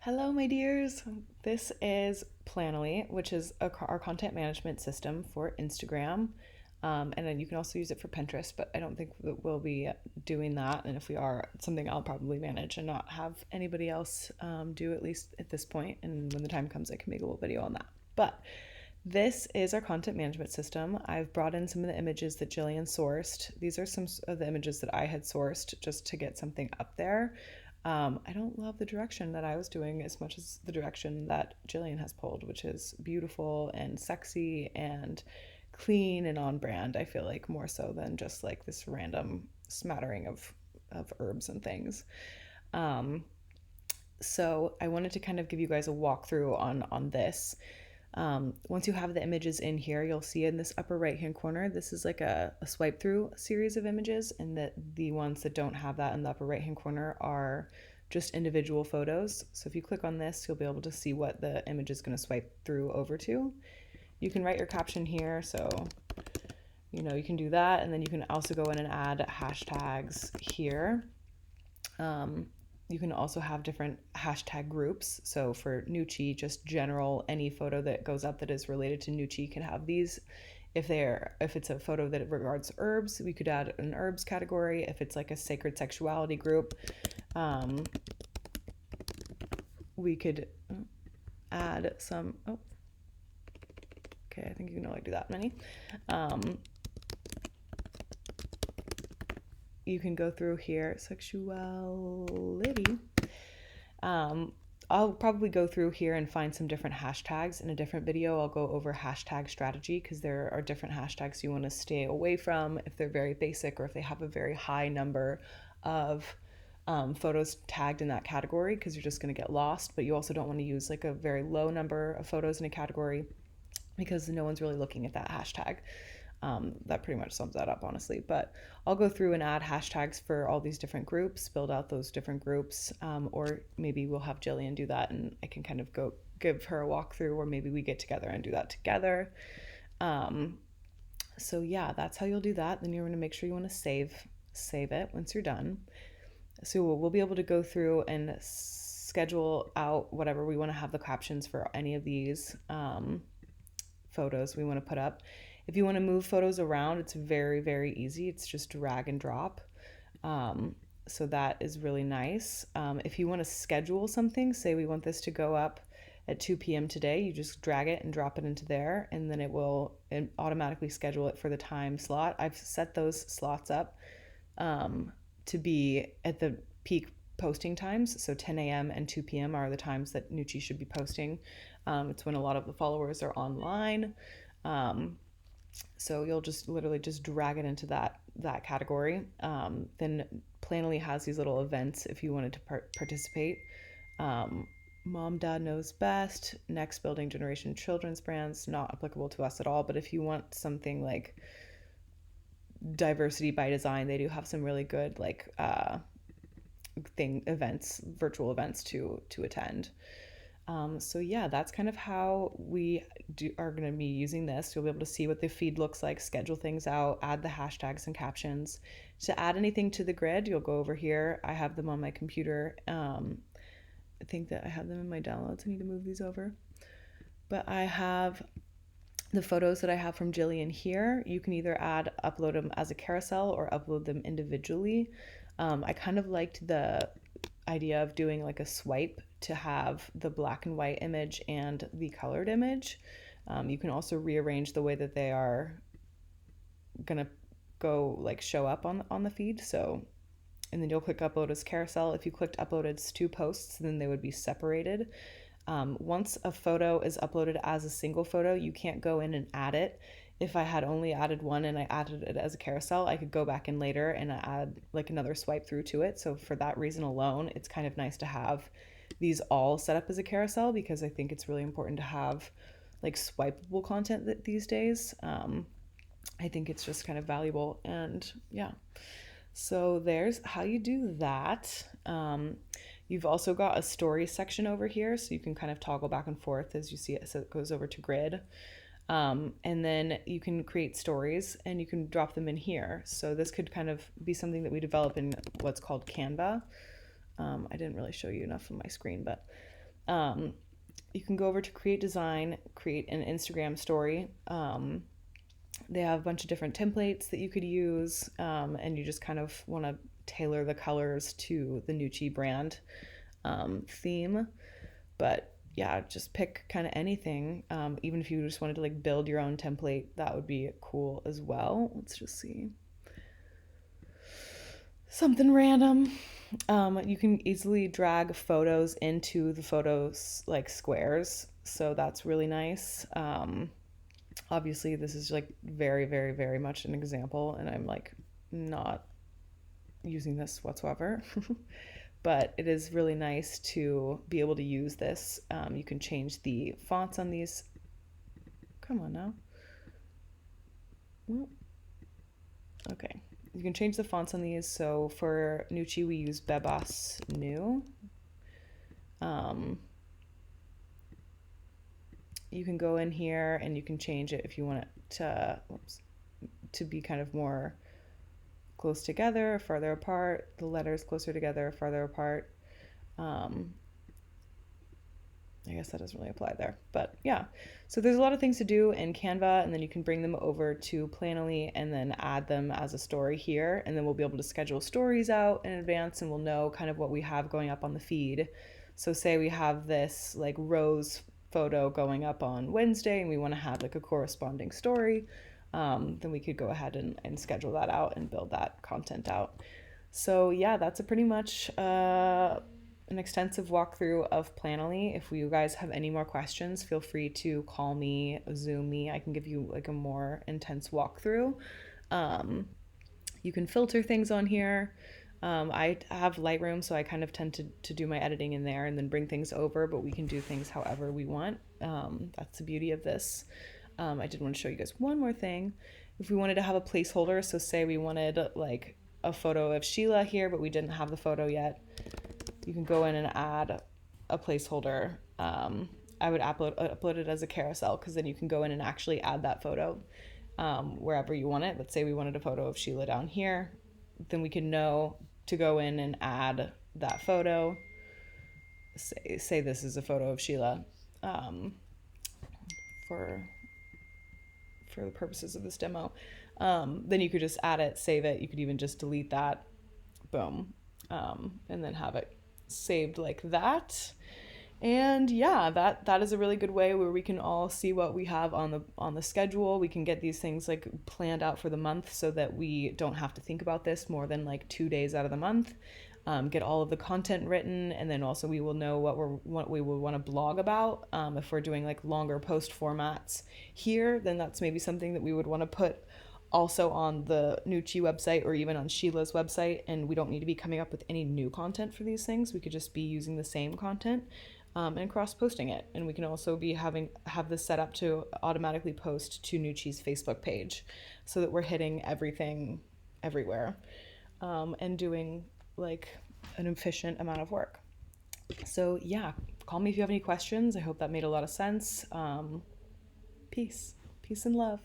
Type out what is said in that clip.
Hello, my dears. This is Planoly, which is our content management system for Instagram. And then you can also use it for Pinterest, but I don't think that we'll be doing that. And if we are, it's something I'll probably manage and not have anybody else do, at least at this point. And when the time comes, I can make a little video on that. But this is our content management system. I've brought in some of the images that Jillian sourced. These are some of the images that I had sourced just to get something up there. I don't love the direction that I was doing as much as the direction that Jillian has pulled, which is beautiful and sexy and clean and on brand. I feel like more so than just like this random smattering of herbs and things. Um, so I wanted to kind of give you guys a walkthrough on this. Once you have the images in here, you'll see in this upper right hand corner, this is like a swipe through series of images, and that the ones that don't have that in the upper right hand corner are just individual photos. So if you click on this, you'll be able to see what the image is going to swipe through over to. You can write your caption here, so you can do that, and then you can also go in and add hashtags here. You can also have different hashtag groups. So for Nucci, just general, any photo that goes up that is related to Nucci can have these. If it's a photo that regards herbs, we could add an herbs category. If it's like a sacred sexuality group, we could add some. Oh, okay. I think you can only do that many. You can go through here, sexuality. I'll probably go through here and find some different hashtags. In a different video, I'll go over hashtag strategy because there are different hashtags you want to stay away from if they're very basic or if they have a very high number of photos tagged in that category, because you're just going to get lost. But you also don't want to use like a very low number of photos in a category because no one's really looking at that hashtag. That pretty much sums that up, honestly. But I'll go through and add hashtags for all these different groups, build out those different groups, or maybe we'll have Jillian do that and I can kind of go give her a walkthrough, or maybe we get together and do that together. So yeah, that's how you'll do that. Then you're going to make sure you want to save it once you're done. So we'll be able to go through and schedule out whatever we want to have the captions for any of these photos we want to put up. If you want to move photos around, it's very, very easy. It's just drag and drop. So that is really nice. If you want to schedule something, say we want this to go up at 2 p.m. today, you just drag it and drop it into there, and then it will automatically schedule it for the time slot. I've set those slots up to be at the peak posting times. So 10 a.m. and 2 p.m. are the times that Nucci should be posting. It's when a lot of the followers are online. So you'll just literally just drag it into that category. Then Planoly has these little events if you wanted to participate. Mom, Dad Knows Best, Next Building Generation Children's Brands, not applicable to us at all. But if you want something like Diversity by Design, they do have some really good like virtual events to attend. So yeah, that's kind of how we are going to be using this. You'll be able to see what the feed looks like, schedule things out, add the hashtags and captions. To add anything to the grid, you'll go over here. I have them on my computer. I think that I have them in my downloads. I need to move these over. But I have the photos that I have from Jillian here. You can either upload them as a carousel or upload them individually. I kind of liked the idea of doing like a swipe to have the black and white image and the colored image. You can also rearrange the way that they are gonna go like show up on the feed. So, and then you'll click upload as carousel. If you clicked upload as two posts, then they would be separated. Once a photo is uploaded as a single photo, you can't go in and add it. If I had only added one and I added it as a carousel, I could go back in later and add like another swipe through to it. So for that reason alone, it's kind of nice to have these all set up as a carousel, because I think it's really important to have like swipeable content these days. I think it's just kind of valuable, and yeah. So there's how you do that. You've also got a story section over here, so you can kind of toggle back and forth as you see it. So it goes over to grid. And then you can create stories and you can drop them in here. So this could kind of be something that we develop in what's called Canva. I didn't really show you enough on my screen, but Um, you can go over to create design, create an Instagram story. They have a bunch of different templates that you could use, and you just kind of want to tailor the colors to the Nucci brand theme. But yeah, just pick kind of anything. Even if you just wanted to like build your own template, that would be cool as well. Let's just see. Something random. You can easily drag photos into the photos like squares, so that's really nice. Obviously, this is like very, very, very much an example, and I'm like not using this whatsoever. But it is really nice to be able to use this. You can change the fonts on these. Come on now. Well, okay. You can change the fonts on these. So for Nucci, we use Bebas New. You can go in here and you can change it if you want it to be kind of more close together, farther apart, the letters closer together, farther apart. I guess that doesn't really apply there, but yeah. So there's a lot of things to do in Canva, and then you can bring them over to Planoly and then add them as a story here, and then we'll be able to schedule stories out in advance, and we'll know kind of what we have going up on the feed. So say we have this like rose photo going up on Wednesday, and we want to have like a corresponding story, then we could go ahead and schedule that out and build that content out. So yeah, that's a pretty much an extensive walkthrough of Planoly. If you guys have any more questions, feel free to call me, Zoom me. I can give you like a more intense walkthrough. You can filter things on here. I have Lightroom, so I kind of tend to do my editing in there and then bring things over, but we can do things however we want. That's the beauty of this. I did want to show you guys one more thing. If we wanted to have a placeholder, so say we wanted like a photo of Sheila here, but we didn't have the photo yet, you can go in and add a placeholder. I would upload it as a carousel, because then you can go in and actually add that photo wherever you want it. Let's say we wanted a photo of Sheila down here, then we can know to go in and add that photo. Say this is a photo of Sheila for the purposes of this demo. Then you could just add it, save it. You could even just delete that, boom, and then have it saved like that. And yeah, that is a really good way where we can all see what we have on the schedule. We can get these things like planned out for the month so that we don't have to think about this more than like 2 days out of the month. Get all of the content written, and then also we will know what we will want to blog about. If we're doing like longer post formats here, then that's maybe something that we would want to put also on the Nucci website or even on Sheila's website, and we don't need to be coming up with any new content for these things. We could just be using the same content and cross-posting it. And we can also be have this set up to automatically post to Nucci's Facebook page, so that we're hitting everything everywhere and doing like an efficient amount of work. So yeah, call me if you have any questions. I hope that made a lot of sense. Peace and love.